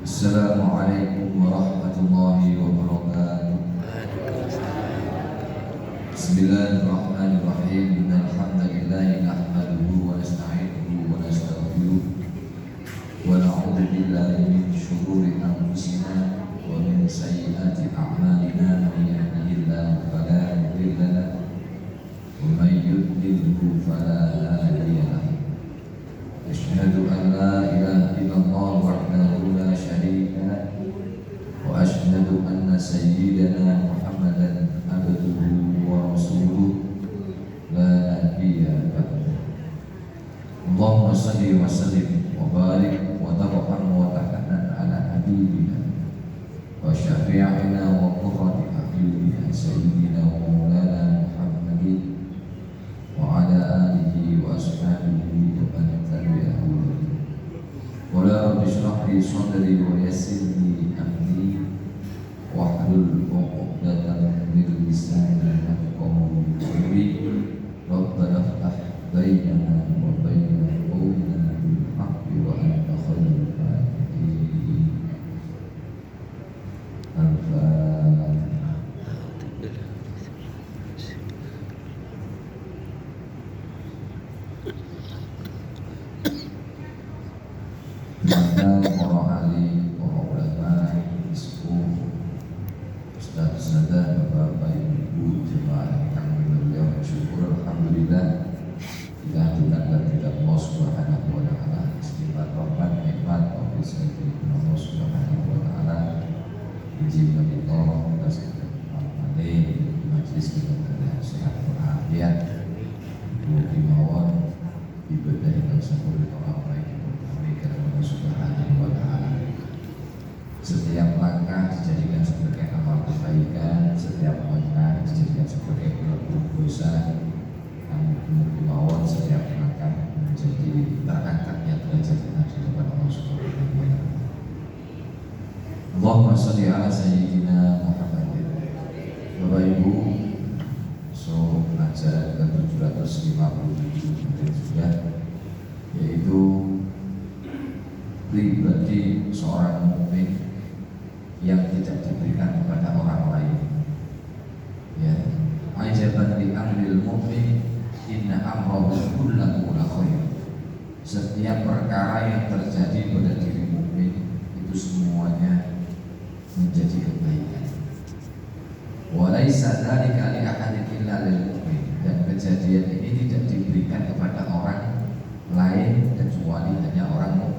Assalamualaikum warahmatullahi wabarakatuh. Bismillahirrahmanirrahim. Alhamdulillahi nahmaduhu wa nasta'inuhu wa nastaghfiruh wa na'udzu billahi min shururi anfusina wa min sayyiati a'malina. Man yahdihillahu fala mudilla lahu wa man yudlilhu fala hadiya lahu. Asyhadu an la ilaha illallah wahdahu la syarika lahu wa asyhadu anna sayyidana Muhammadan abduhu wa rasuluh la nabiyya ba'dahu. Allahumma shalli wa sallim wa barik wa tarham wa tahannan ala habibina wa syafi'ina wa qurrati a'yunina sayyidina wa maulana Muhammadin wa ala alihi wa ashabihi wa man tabi'ahu. Qala rabbi shrah li sadri wa yassir li amri wahlul 'uqdatam min lisani yafqahu qawli. Rabbana iftah bainana wa baina qawmina bil haqqi wa anta khairul fatihin. Al-Fatihah. Maka para ahli, para ulama, sepuh, ustaz-ustazah, bapak-bapak, ibu, jemaah yang beliau bersyukur, alhamdulillah kita haturkan kepada Allah Subhanahu wa taala istighfar rahmat nikmat taufik sayyidina Allah Subhanahu wa taala izin menika atas amale majelis kita sehat walafiat mugi mawon ibadah yang sempurna Allah Allah Subhanahu wa taala. Setiap langkah dijadikan sebagai amal kebaikan, setiap langkah dijadikan sebagai dosa. Mungkin mawon setiap langkah menjadi terangkatnya derajat kita di depan Allah Subhanahu wa taala. Allahumma shalli ala sayyidina Muhammadin. Bapak Ibu, so pelajaran ke-757 mungkin sudah, yaitu pribadi seorang mukmin yang tidak diberikan kepada orang lain. Ya, ajaban li amril mukmin inna amrahu kullahu khair. Setiap perkara yang terjadi pada diri mukmin itu semuanya menjadi kebaikan. Wa laisa dzalika li ahadin illa lil mukmin. Dan kejadian ini tidak diberikan kepada orang lain kecuali hanya orang mukmin.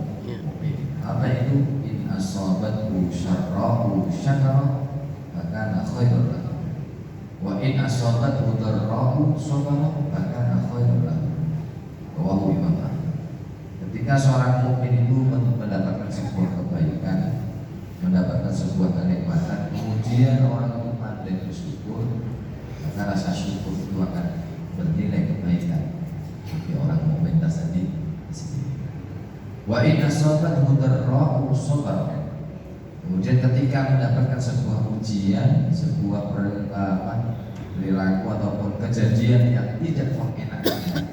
Apa itu? In asabathu syarrahu syakara fakana khairan lahu wa in asabathu dharrahu sabara fakana khairan lahu. Rawahu Imam Ahmad. Ketika seorang mukmin itu mendapatkan sebuah kebaikan, mendapatkan sebuah kenikmatan, kemudian orang itu pandai bersyukur, maka rasa syukur itu akan bernilai kebaikan bagi orang mukmin tersebut. Wa in asabathu dharra'u sabara. Kemudian ketika mendapatkan sebuah ujian, sebuah perilaku ataupun kejadian yang tidak mengenakan,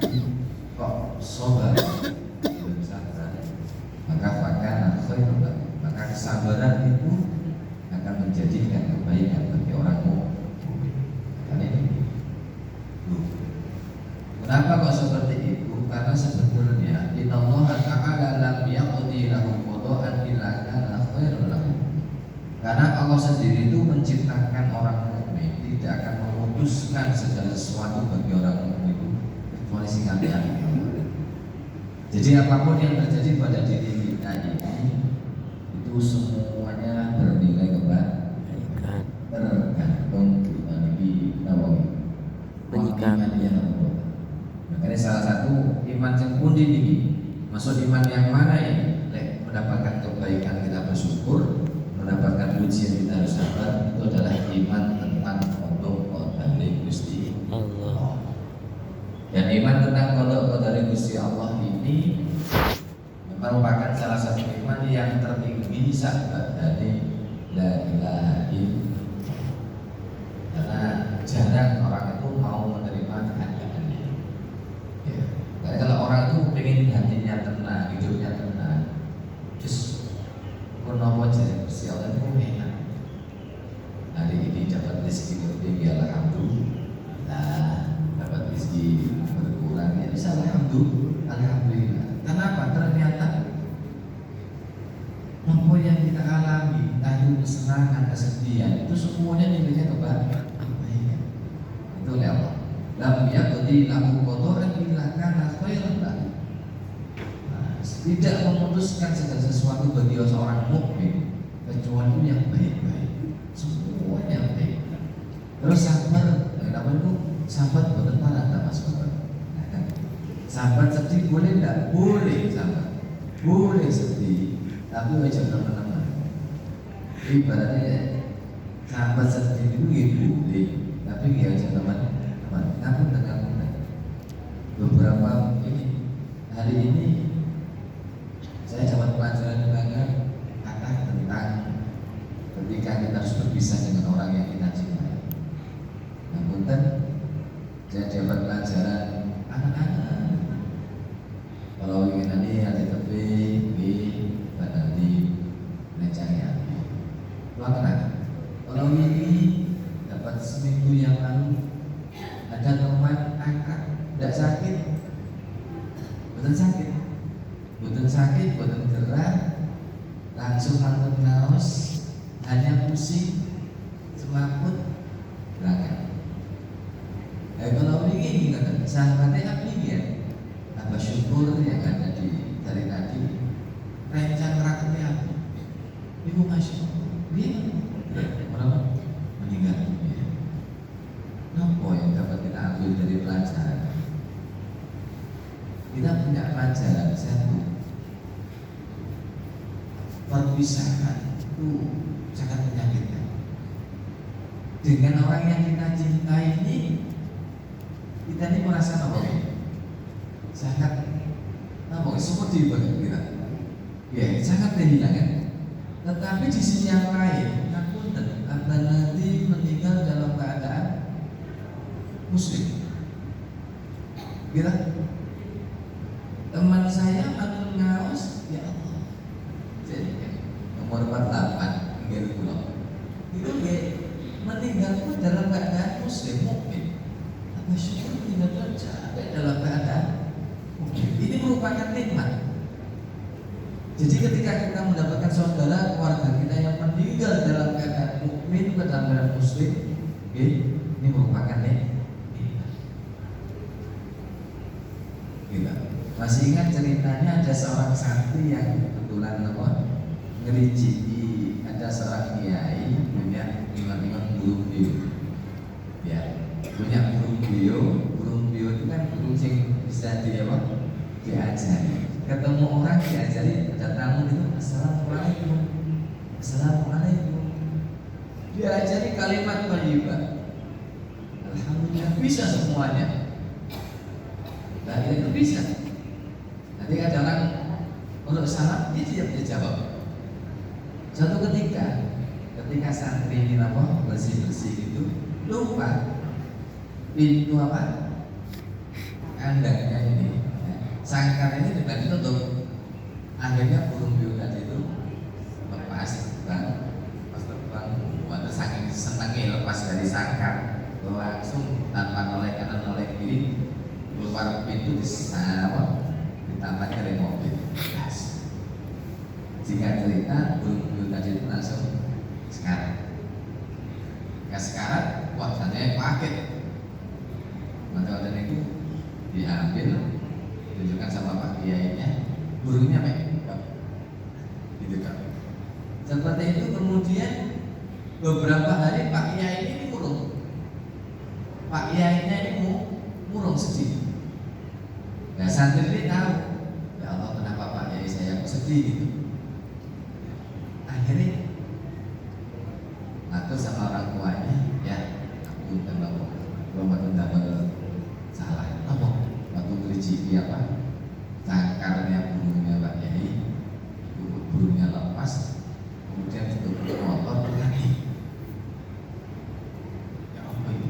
kok sabar, bersabar, maka fakana khairun lahu. Maka kesabaran itu akan menjadikan kebaikan bagi orang mukmin. Kan ini. Kenapa kok seperti itu? Karena sebetulnya innallaha ta'ala lam yaqdi lahu qada'an illa kana khairan lahu. Karena Allah sendiri itu menciptakan orang mukmin tidak akan memutuskan segala sesuatu bagi orang mukmin itu kecuali singkatnya. Jadi apapun yang terjadi pada diri kita ini itu semuanya bernilai kebaikan. Tergantung Nabi Nawawi. Makanya salah satu iman yang pundi ini, maksud iman yang mana ini? Mendapatkan kebaikan kita bersyukur, mendapatkan ujian kita harus sabar. Itu adalah iman tentang qada dari Gusti Allah. Dan iman tentang qada dari Gusti Allah ini merupakan salah satu iman yang tertinggi sahabat dari la ilaha illallah. Karena jarang orang itu mau menerima keadaannya. Ya. Karena kalau orang itu pengen hatinya tenang, hidupnya tenang, terus purnomo rezeki tinggi alhamdulillah, dapat rezeki berkurang ya bisa alhamdulillah. Kenapa? Ternyata apa yang kita alami, entah itu kesenangan, kesedihan, itu semuanya nilainya kebaikan. Itu oleh Allah. Lam yaqdi lahu qada'an illa kana khairan lahu. Tidak memutuskan segala sesuatu bagi seorang mukmin kecuali yang baik-baik. Semuanya baik. Terus sabar, kenapa itu? Sabar bukan marah, tak mas sabar. Sabar sedih boleh tidak? Boleh sabar, boleh sedih, tapi wajib teman-teman. Ibaratnya sabar sedih itu boleh, tapi wajib teman-teman. Namun dengan beberapa hari ini saya dapat pelajaran banyak tentang ketika kita harus berpisah dengan orang yang kita cintai. Namun saya dapat pelajaran anak-anak. Kalau ingin nanti hati tepi, nanti rencana. Kalau ini dapat seminggu yang lalu ada teman angkat, tidak sakit, betul sakit, betul gerak, langsung mantap naos, hanya pusing, semaput, berangkat. Kalau ini ingat, sahabatnya apa ya? Apa syukur yang ada dari tadi, rencana rakyatnya apa? Ibu masya Allah, dia orang meninggal dunia. Apa yang dapat kita ambil dari pelajaran? Kita punya pelajaran satu, perpisahan itu sangat menyakitkan. Dengan orang yang kita cintai ini, kita ini merasa apa? Sangat apa? Seperti bagi kita, ya sangat kehilangan. Tetapi di sisi yang lain, aku akan nanti meninggal dalam keadaan muslim. Kita teman saya akan ngaos, ya Allah. Jadi nomor 48 Nggih kula. Itu nggih meninggal pun dalam keadaan muslim mukmin. Apa syukur meninggal sampai dalam keadaan mukmin. Ini merupakan nikmat. Jadi ketika kita mendapatkan saudara keluarga kita yang meninggal dalam keadaan mukmin, dalam keadaan muslim, ini merupakan nikmat. Gila. Masih ingat ceritanya ada seorang santri yang kebetulan ngerijiki, ada seorang kiai punya imam burung bio. Ya, punya burung bio. Burung bio itu kan burung yang bisa diajari. Ketemu orang diajari, ada tamu itu assalamualaikum, assalamualaikum. Diajari kalimat thayyibah. Alhamdulillah bisa semuanya. Nah itu bisa. Nanti ada orang untuk salam, dia jawab. Suatu ketika santri ini bersih itu lupa pintu kandangnya ini, sangkar ini tidak ditutup. Akhirnya burung bio tadi itu lepas terbang, waktu saking senangnya lepas dari sangkar, langsung tanpa noleh kanan noleh kiri keluar pintu ditampaknya dari mobil. Jika cerita burung tadi itu langsung sekarang. Sekarang, wah sananya paket. Maka itu diambil, tunjukkan sama Pak Kiainya, burungnya gitu kan. Seperti itu kemudian beberapa hari Pak Kiai ini murung. Pak Kiainya ini murung sedih. Nah santri ini tahu, ya Allah kenapa Pak Kiai saya sedih gitu. Akhirnya aku sama orang tuanya, ya aku tambah salah apa waktu beriziki sangkarnya burungnya Pak Kiai, burungnya lepas, kemudian betul-betul motor lagi. Ya apa ini?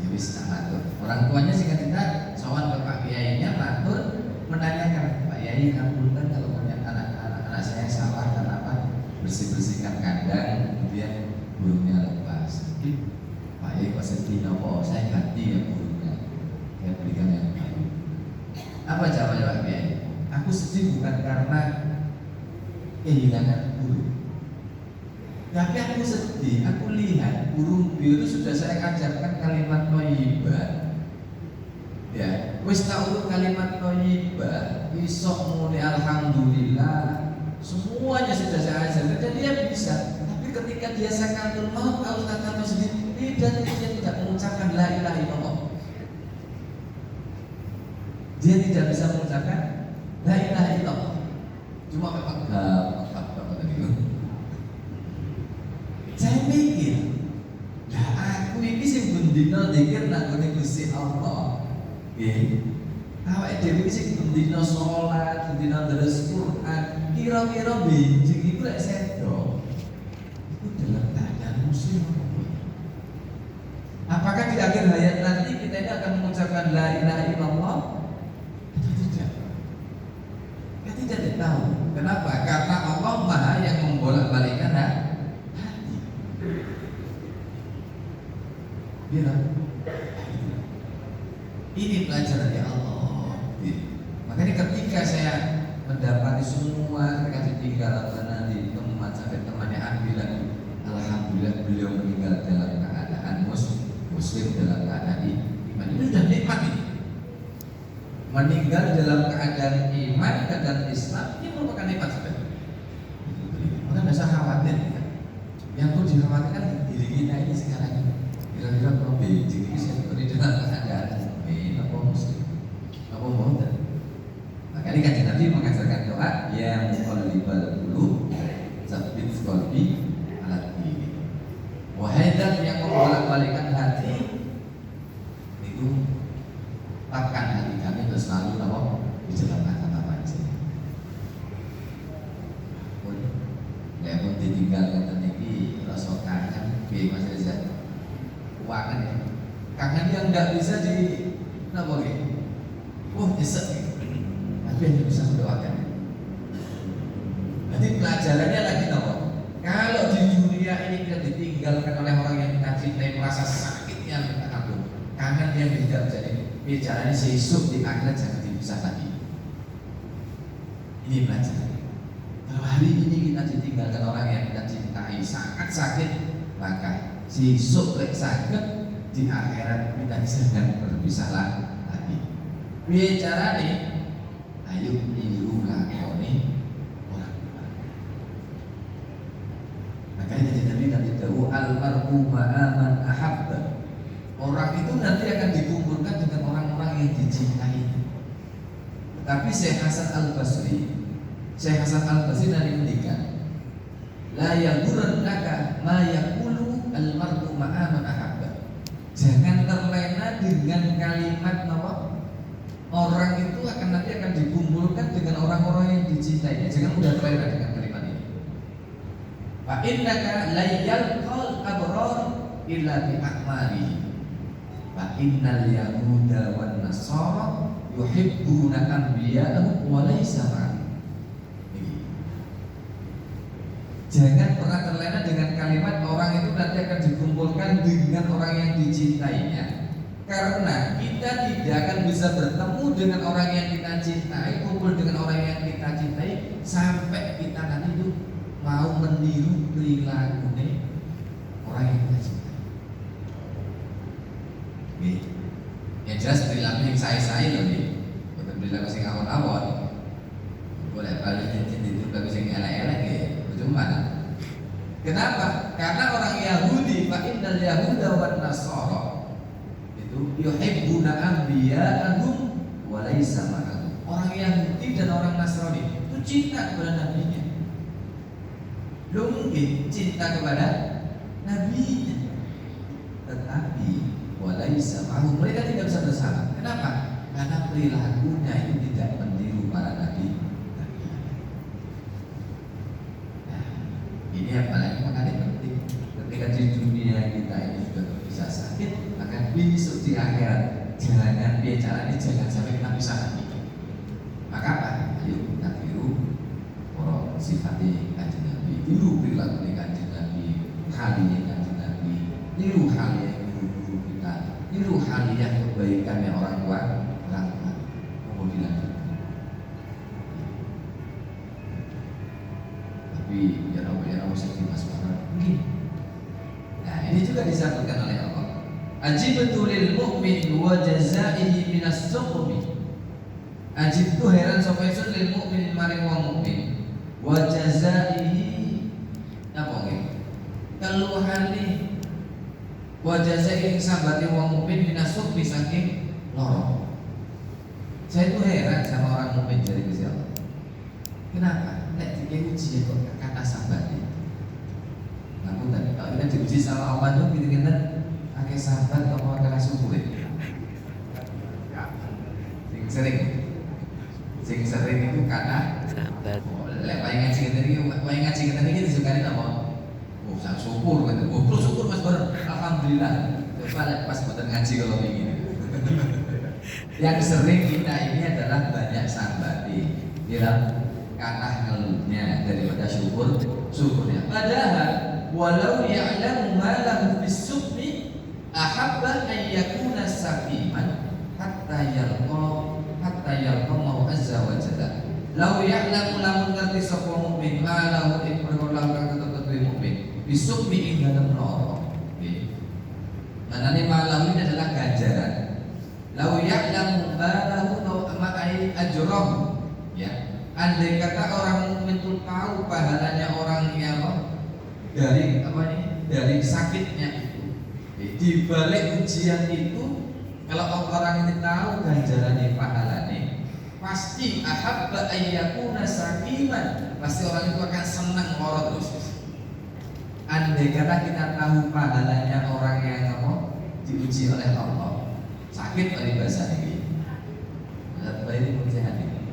Ya wis ngatur. Orang tuanya singkat cerita sowan ke Pak Kiainya matur menanyakan, Pak Kiai ngapunten kalau punya anak saya salah karena bersih-bersihkan kandang, kemudian burungnya lepas. adik kok sedih nopo, saya ganti yang buruknya, saya berikan yang baik. Apa jawabannya Pak Kiai? Aku sedih bukan karena kehilangan burung, tapi aku sedih, aku lihat burung biru sudah saya ajarkan kalimat thayyibah. Ya, wis tak urut kalimat thayyibah, isok muni alhamdulillah, semuanya sudah saya ajarkan dan dia bisa. Tapi ketika dia sakaratul maut, Ustaz tahu sendiri, dia tidak mengucapkan la ilaha illallah. Dia tidak bisa mengucapkan la ilaha illallah. Cuma memang gampang tadi. Saya mikir, lah aku ini sing bendina zikir nang ngene Gusti Allah. Nggih. Awake dhewe sing bendina salat, bendina deres Quran, kira-kira benjing iku lek sedo. Itu dalam keadaan muslim. Apakah di akhir hayat nanti kita ini akan mengucapkan la ilaha illallah? Atau tidak? Kita tidak tahu. Kenapa? Karena Allah Maha yang membolak-balikkan hati. Ini pelajaran ya Allah. Makanya ketika saya mendapati semua ketika ditinggal nanti teman sampai temannya bilang alhamdulillah beliau meninggal dalam keadaan muslim dalam keadaan iman, ini sudah nikmat ini. Meninggal dalam keadaan iman, keadaan Islam, ini merupakan nikmat sudah. Maka tidak usah khawatir. Yang perlu dikhawatirkan diri kita ini sekarang ini. Kira-kira kalau beijing ini saya beri dalam keadaan apa muslim, apa muda. Makanya kan Nabi mengajarkan doa yang muqallibal qulub tsabbit qalbi ala dini. Wahai zat yang membolak-balikkan hati, itu tetapkan hati kami untuk selalu apa di dalam kata panci. Pun, ya pun ditinggalkan tadi rasa kangen, Mas Reza. Kangen ya, kangen yang nggak bisa di apa gitu. Nyesek gitu. Tapi hanya bisa mendoakan. Nanti pelajarannya lagi nopo. Kalau di dunia ini kita ditinggalkan oleh orang yang kita cintai, merasa sakitnya kita ampun, kangen yang tidak bisa bicaranya seesok di akhirat jangan dipisah lagi. Ini pelajaran. Kalau hari ini kita ditinggalkan orang yang kita cintai sangat sakit, maka seesok lek sakit di akhirat kita jangan berpisah lagi. Bicara nih, ayo niru lakoni orang tua. Makanya jadi Nabi tahu almarhum ma'aman ahabba. Orang itu nanti akan dikumpulkan dengan orang-orang yang dicintai. Tapi Syekh Hasan Al-Basri nanti mendikan, la yaghurrannaka ma yaqulu almarhum ma'aman ahabba. Jangan terlena dengan kalimat nama. Orang itu nanti akan dikumpulkan dengan orang-orang yang dicintainya. Jangan mudah terlena dengan kalimat ini. Fa innaka la yalqal abrar illa bi a'malihi. Fa innal yahuda wan nasara yuhibbuna anbiya'ahum wa laysa ma'ahum. Jangan pernah terlena dengan kalimat orang itu nanti akan dikumpulkan dengan orang yang dicintainya. Karena kita tidak akan bisa bertemu dengan orang yang kita cintai, kumpul dengan orang yang kita cintai, sampai kita nanti itu mau meniru perilaku orang yang kita cintai. Oke. Yang jelas perilaku yang saya loh nih, bukan perilaku yang awal-awal. Boleh balik cincin itu perilaku yang elek-elek ya, cuma. Kenapa? Karena orang Yahudi, fa innal yahuda wan nasara yuhibbuna anbiya'ahum wa laysa ma'ahum. Orang Yahudi dan orang Nasrani itu cinta kepada nabinya. Lo mungkin cinta kepada nabinya, tetapi wa laysa ma'ahum, mereka tidak bisa bersama. Kenapa? Karena perilakunya itu tidak meniru para nabi. Nah, ini yang paling penting. Ketika di dunia kita ini sudah bisa sakit, maka besok di akhirat jangan bicaranya jangan sampai kita pisah lagi. Maka apa? Ayo kita tiru orang sifatnya kanjeng Nabi, tiru perilaku kanjeng Nabi, halnya kanjeng Nabi, tiru halnya guru-guru kita, itu haliah kebaikannya orang tua. Mau dilanjut. Tapi ya Rabbi sedih mas mungkin. Nah ini juga disebutkan oleh Allah. Ajibtu lil mu'min wa jazaihi minas suqmi. Ajibtu heran sapa ingsun lil mu'min maring wong mukmin wa jazaihi apa nggih? Keluhane wa jazaihi sambate wong mukmin minas suqmi saking lara. Saya itu heran sama orang mukmin dari Gusti Allah. Kenapa? Nek diuji kok kata sahabat itu. Ngaku tadi kalau kita diuji sama Allah tuh gitu-gitu akeh sahabat kok mau kena syukur. Sing sering itu karena sahabat. Lek paling ngaji kita ini disukani apa? Oh, sang syukur gitu. Oh, terus syukur Mas Bar. Alhamdulillah. Coba pas boten ngaji kalau begini. Yang sering kita ini adalah banyak sahabat bilang kata ngeluhnya daripada syukurnya. Padahal walau ya'lamu ma lahu bis-sukmi ahabba an yakuna saqiman hatta yalqa Allah azza wa jalla. Lau ya'lamu lamun ngerti sapa mukmin ma lahu perkara kang tetep mukmin bis-sukmi ing dalem lara. Nggih. Manane malam ini adalah ganjaran. Lau ya'lamu ma lahu ma'ai ajrahu. Ya. Andai kata orang mukmin itu tahu pahalanya orang yang dari sakitnya itu, di balik ujian itu, kalau orang ini tahu ganjarannya pahalanya, pasti ahabba ayyakuna sakiman, pasti orang itu akan senang lara terus. Andai kata kita tahu pahalanya orang yang diuji oleh Allah, sakit dari bahasa ini, Bapak ini pun sehat ini.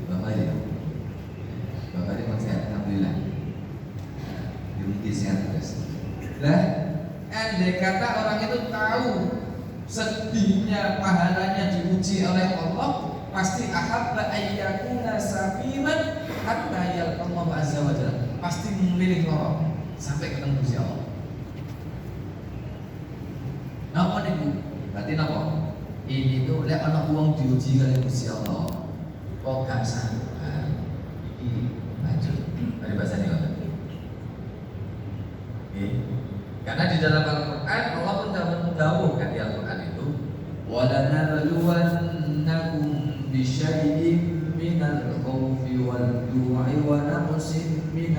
Bapak ini pun sehat, alhamdulillah. Mungkin sehat terus. Nah, andai kata orang itu tahu sedihnya pahalanya diuji oleh Allah, pasti ahabba ayyakuna safiman hatta yalqallahu azza wa jalla. Pasti memilih lara sampai ketemu Gusti Allah. Napa niku? Berarti napa? Ini tuh lek ana wong diuji kali Gusti Allah. Kok gak sabar? Iki lanjut. Dari bahasa ini kok. Karena di dalam Al-Quran Allah pun mendawuhkan di Al-Quran itu وَلَنَبْلُوَنَّكُمْ بِشَيْءٍ مِنَ الْخَوْفِ وَالْجُوعِ وَنَقْصٍ مِنَ